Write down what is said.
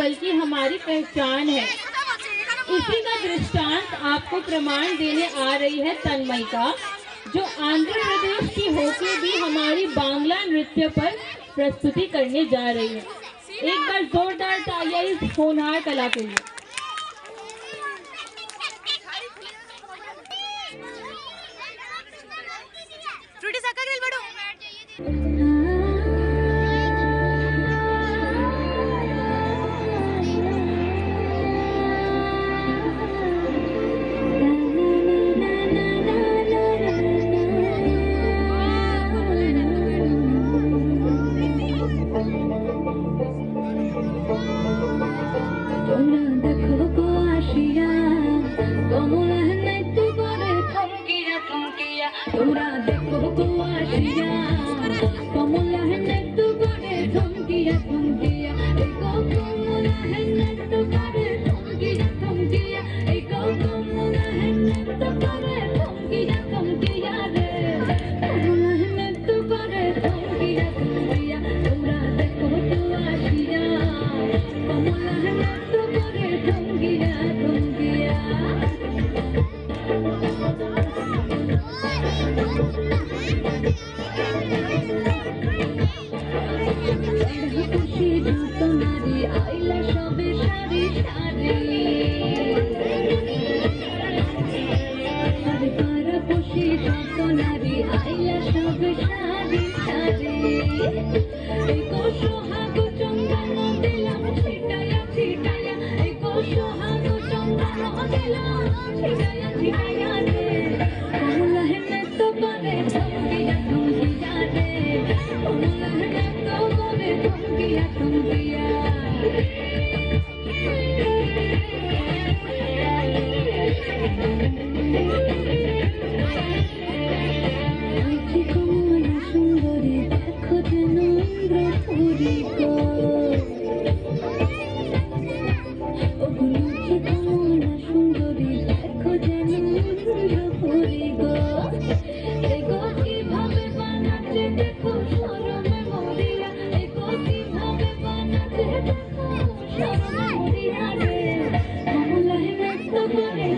बल्कि हमारी पहचान है। इसी का दृष्टांत आपको प्रमाण देने आ रही है तन्मयिका, जो आंध्र प्रदेश की होके भी हमारी बांग्ला नृत्य पर प्रस्तुति करने जा रही है। एक बार जोरदार तालियां इस होनहार कला के लिए। তোমরা দেখো গো আসিয়া কমলা হেনে তো করে থমকিয়া থমকিয়া এই গো কমলা হেনে তো করে থমকিয়া থমকিয়া এই গো কমলা হেনে তো করে থমকিয়া থমকিয়া রে কমলা হেনে তো করে থমকিয়া থমকিয়া তোমরা দেখো গো আসিয়া কমলা হেনে তো করে থমকিয়া থমকিয়া আইলা সবে সারি সারি সারি পারা বসে যত নারী আইলা সবে সারি সারি এই গো সোহাগ চন্দন দিলাম ছিটায়া ছিটায়া এই গো সোহাগ চন্দন দিলাম ছিটায়া ছিটায়া রে কমলা হেনে তো করে থমকিয়া থমকিয়া রে কমলা হেনে তো করে থমকিয়া থমকিয়া কমলা সুন্দরী দেখো যেন ইন্দ্রপুরী গো ওগুলো কমলা সুন্দরী দেখো যেন ইন্দ্রপুরী গো এগো কিভাবে বানাচ্ছে দেখো শরমে মরিয়া এগো কিভাবে বানাচ্ছে দেখো শরমে মরিয়া রে কমলা হেনে তো করে